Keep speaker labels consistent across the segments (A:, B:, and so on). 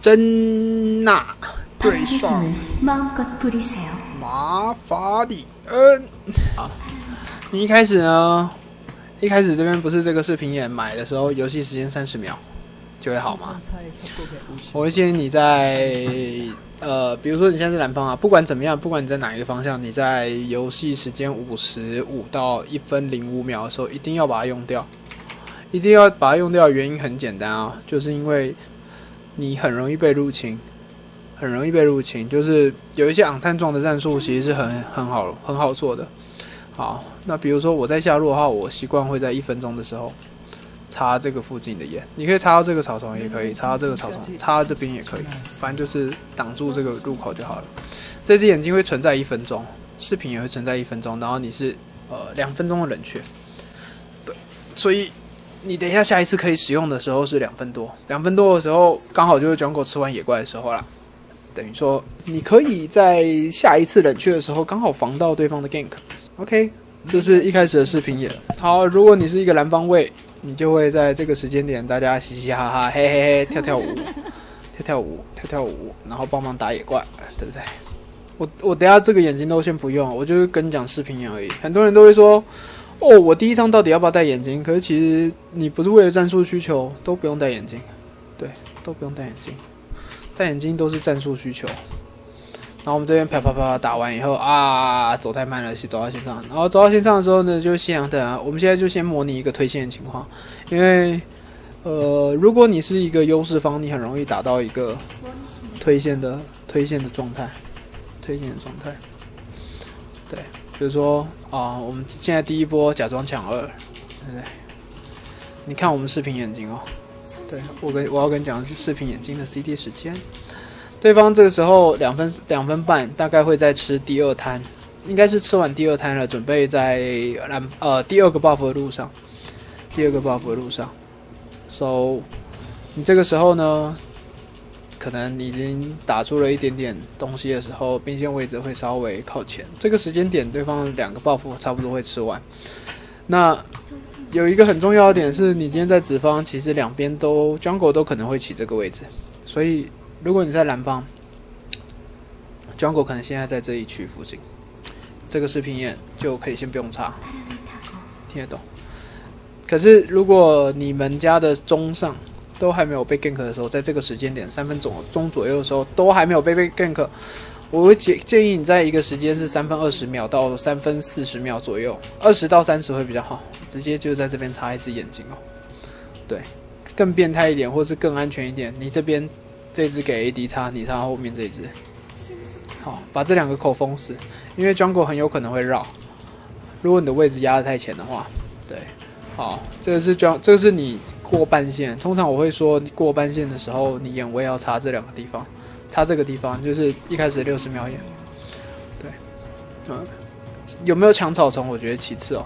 A: 真纳对上马法里恩。好，你一开始这边不是这个视频眼买的时候，游戏时间30秒就会好吗？我会建议你在比如说你现在是蓝方啊，不管怎么样，不管你在哪一个方向，你在游戏时间55到1分05秒的时候，一定要把它用掉。一定要把它用掉的原因很简单啊，就是因为你很容易被入侵，就是有一些昂碳状的战术其实是很好做的。好，那比如说我在下路的话，我习惯会在1分钟的时候插这个附近的眼，你可以插到这个草丛也可以，插到这个草丛，插到这边也可以，反正就是挡住这个入口就好了。这只眼睛会存在1分钟，视频也会存在1分钟，然后你是2分钟的冷却，对，所以你等一下下一次可以使用的时候是2分多，2分多的时候刚好就是 Jungle 吃完野怪的时候啦。等于说你可以在下一次冷却的时候刚好防到对方的 gank。OK， 这是一开始的视频眼。好，如果你是一个蓝方位，你就会在这个时间点大家嘻嘻哈哈，嘿嘿嘿，跳跳舞，然后帮忙打野怪，对不对？我等一下这个眼睛都先不用，我就是跟你讲视频眼而已。很多人都会说，哦，我第一趟到底要不要戴眼镜？可是其实你不是为了战术需求，都不用戴眼镜。对，都不用戴眼镜，戴眼镜都是战术需求。然后我们这边啪打完以后啊，走太慢了，走到线上。然后走到线上的时候呢，就先等啊。我们现在就先模拟一个推线的情况，因为如果你是一个优势方，你很容易打到一个推线的状态，对。比如说我们现在第一波假装抢2，对不对？你看我们视频眼睛哦，对，我要跟你讲的是视频眼睛的 CD 时间。对方这个时候2分半，大概会在吃第2摊，应该是吃完第2摊了，准备在第2个 buff 的路上。So， 你这个时候呢，可能你已经打出了一点点东西的时候，兵线位置会稍微靠前。这个时间点，对方2个 buff 差不多会吃完。那有一个很重要的点是，你今天在子方，其实两边都 Jungle 都可能会起这个位置，所以如果你在蓝方 ，Jungle 可能现在在这一区附近，这个视频眼就可以先不用插，听得懂？可是如果你们家的中上都还没有被 gank 的时候，在这个时间点3分钟左右的时候都还没有被 gank， 我会建议你在一个时间是3分20秒到3分40秒左右，20到30会比较好，直接就在这边插一只眼睛哦。对，更变态一点或是更安全一点，你这边这只给 AD 插，你插后面这一只，好，把这2个口封死，因为 Jungle 很有可能会绕，如果你的位置压得太前的话，对，好，这个是你过半线，通常我会说你过半线的时候，你眼位要插这2个地方，插这个地方就是一开始60秒眼，对，有没有抢草丛？我觉得其次哦，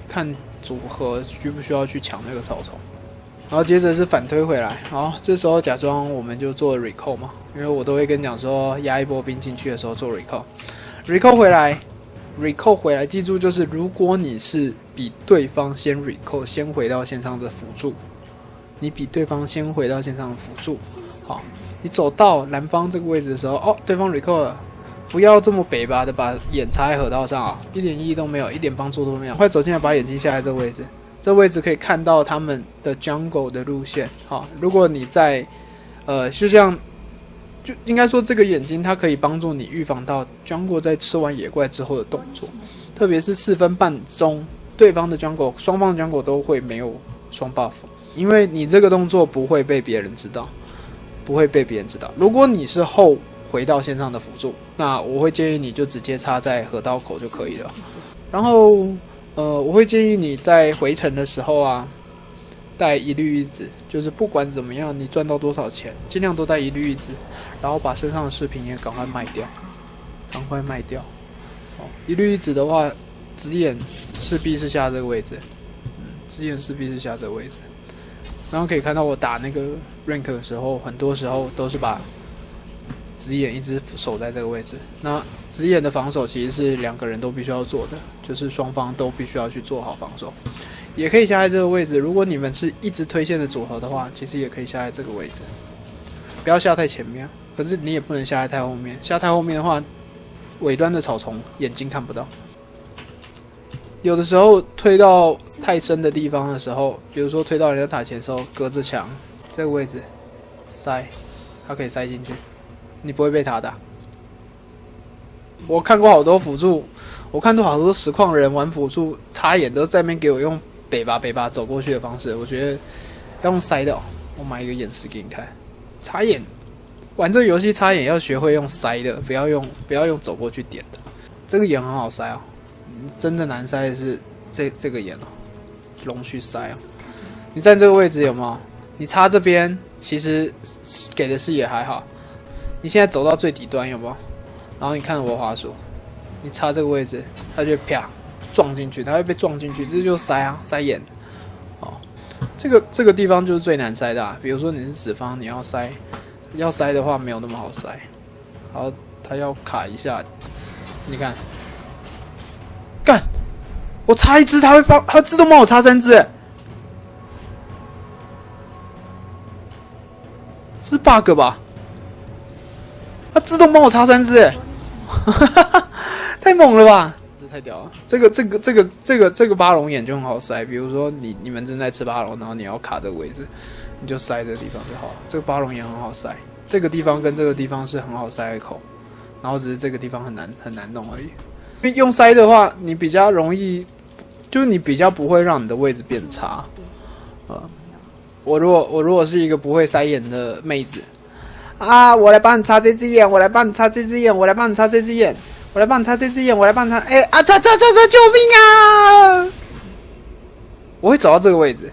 A: 看组合需不需要去抢那个草丛，然后接着是反推回来，好，这时候假装我们就做 recall 嘛，因为我都会跟你讲说压一波兵进去的时候做 recall 回来，记住就是如果你是比对方先 recall 先回到线上的辅助，你比对方先回到线上的辅助，好，你走到蓝方这个位置的时候，哦，对方 recall 了，不要这么北吧的把眼插在河道上啊，一点意义都没有，一点帮助都没有，快走进来把眼睛下在这个位置。这位置可以看到他们的 jungle 的路线，好，如果你在，就像，就应该说这个眼睛它可以帮助你预防到 jungle 在吃完野怪之后的动作，特别是4分半钟，对方的 jungle， 双方的 jungle 都会没有双 buff， 因为你这个动作不会被别人知道，如果你是后回到线上的辅助，那我会建议你就直接插在河道口就可以了，然后。我会建议你在回程的时候啊，带一律一子，就是不管怎么样，你赚到多少钱，尽量都带一律一子，然后把身上的饰品也赶快卖掉，一律一子的话，直眼势必是下这个位置，然后可以看到我打那个 rank 的时候，很多时候都是把直眼一直守在这个位置。那直眼的防守其实是2个人都必须要做的，就是双方都必须要去做好防守。也可以下在这个位置，如果你们是一直推线的组合的话，其实也可以下在这个位置。不要下太前面，可是你也不能下太后面，下太后面的话，尾端的草丛眼睛看不到。有的时候推到太深的地方的时候，比如说推到人家塔前的时候，隔着墙这个位置塞，它可以塞进去，你不会被塔打。我看过好多辅助，我看到好多实况人玩辅助插眼都在那边给我用北吧走过去的方式，我觉得要用塞的哦。我买一个演示给你看，插眼玩这个游戏插眼要学会用塞的，不要用走过去点的。这个眼很好塞哦，真的难塞的是这个眼哦，龙须塞哦。你站这个位置有没有？你插这边其实给的视野还好，你现在走到最底端有没有？然后你看我滑鼠，你插这个位置，它就啪撞进去，它会被撞进去，这就是塞啊，塞眼。哦，这个地方就是最难塞的啊。比如说你是子方，你要塞的话没有那么好塞。然后它要卡一下，你看，干，我插一只，它自动帮我插3只，是 bug 吧？它自动帮我插3只。太猛了吧！这太屌了！这个巴龙眼就很好塞，比如说你们正在吃巴龙，然后你要卡这个位置，你就塞这个地方就好了。这个巴龙眼很好塞，这个地方跟这个地方是很好塞的口，然后只是这个地方很难弄而已。因为用塞的话，你比较容易，就是你比较不会让你的位置变差。我如果是一个不会塞眼的妹子。啊！我来帮你插这只眼，我来帮你插这只眼，我来帮你插这只眼，我来帮你插这只眼，我来帮你插。哎啊！插！救命啊！我会走到这个位置，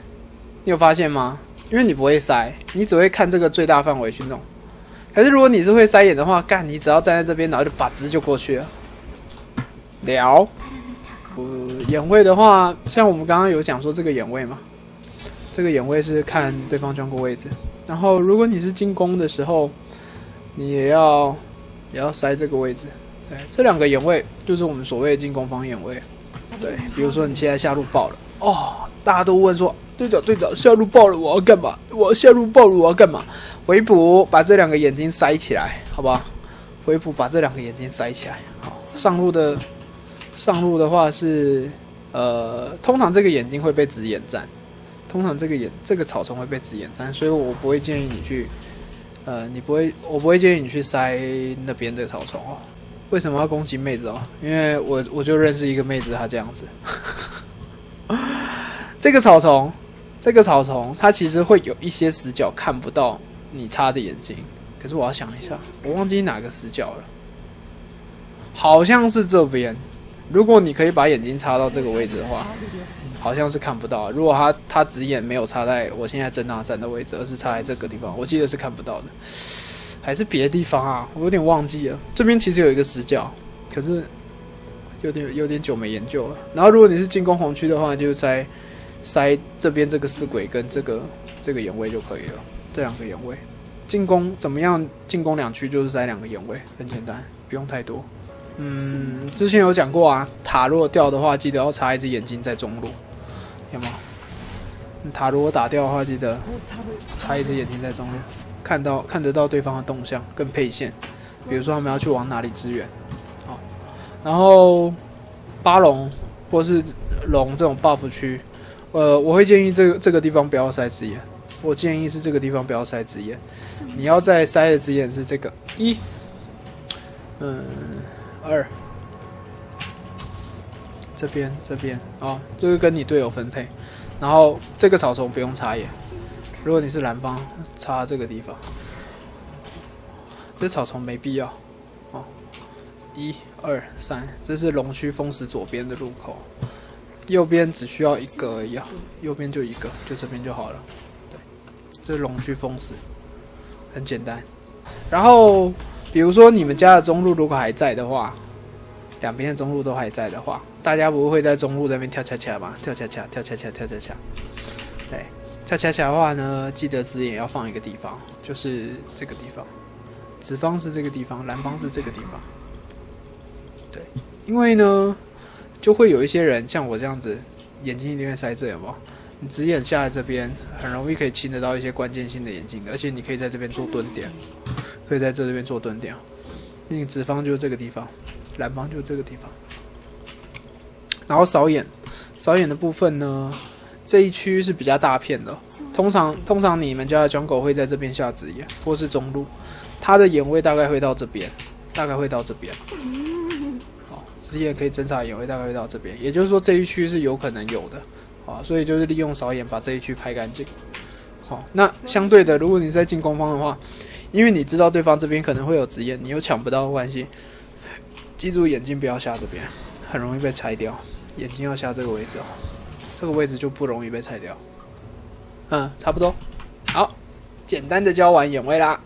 A: 你有发现吗？因为你不会塞，你只会看这个最大范围去弄。可是如果你是会塞眼的话，干你只要站在这边，然后就把直就过去了。眼位的话，像我们刚刚有讲说这个眼位嘛，这个眼位是看对方jungle位置。然后，如果你是进攻的时候，你也要塞这个位置。对，这2个眼位就是我们所谓的进攻方眼位。对，比如说你现在下路爆了，哦，大家都问说，队长下路爆了，我要干嘛？我下路爆了，我要干嘛？回补把这2个眼睛塞起来，好不好？回补把这2个眼睛塞起来。好，上路的话是通常这个眼睛会被直眼占。通常这个草丛会被直眼占，所以我不会建议你去，我不会建议你去塞那边的草丛哦。为什么要攻击妹子哦？因为我就认识一个妹子，她这样子。这个草丛，它其实会有一些死角看不到你插的眼睛，可是我要想一下，我忘记哪个死角了，好像是这边。如果你可以把眼睛插到这个位置的话，好像是看不到。如果他直眼没有插在我现在正大站的位置，而是插在这个地方，我记得是看不到的。还是别的地方啊？我有点忘记了。这边其实有一个死角，可是有点久没研究了。然后如果你是进攻红区的话，就塞这边这个四轨跟这个眼位就可以了。这2个眼位，进攻怎么样？进攻2区就是塞2个眼位，很简单，不用太多。之前有讲过啊，塔如果掉的话，记得要插一只眼睛在中路，有没有？塔如果打掉的话，记得插一只眼睛在中路，看得到对方的动向跟配线，比如说他们要去往哪里支援。好，然后巴龙或是龙这种 buff 区，我会建议这个地方不要塞直眼，我建议是这个地方不要塞直眼，你要再塞的直眼是这个1，2，这边哦，这个跟你队友分配，然后这个草丛不用插眼，如果你是蓝方，插这个地方，这草丛没必要哦。1、2、3，这是龙区封死左边的入口，右边只需要1个而已啊，右边就1个，就这边就好了。对，这是龙区封死，很简单。然后比如说你们家的中路如果还在的话，两边的中路都还在的话，大家不会在中路这边跳恰恰吗？跳恰恰。对，跳恰恰的话呢，记得子眼要放一个地方，就是这个地方。紫方是这个地方，蓝方是这个地方。对，因为呢，就会有一些人像我这样子，眼睛一定会塞这，有没有？你直眼下来这边，很容易可以清得到一些关键性的眼睛，而且你可以在这边做蹲点，可以在这边做蹲点。你直方就是这个地方，蓝方就是这个地方。然后扫眼，扫眼的部分呢，这一区是比较大片的。通常你们家的jungle会在这边下直眼，或是中路，它的眼位大概会到这边，好，直眼可以侦查眼位大概会到这边，也就是说这一区是有可能有的。好，所以就是利用扫眼把这一区拍干净。好，那相对的，如果你在进攻方的话，因为你知道对方这边可能会有直眼，你又抢不到的关系，记住眼睛不要下这边，很容易被拆掉。眼睛要下这个位置哦，这个位置就不容易被拆掉。差不多。好，简单的教完眼位啦。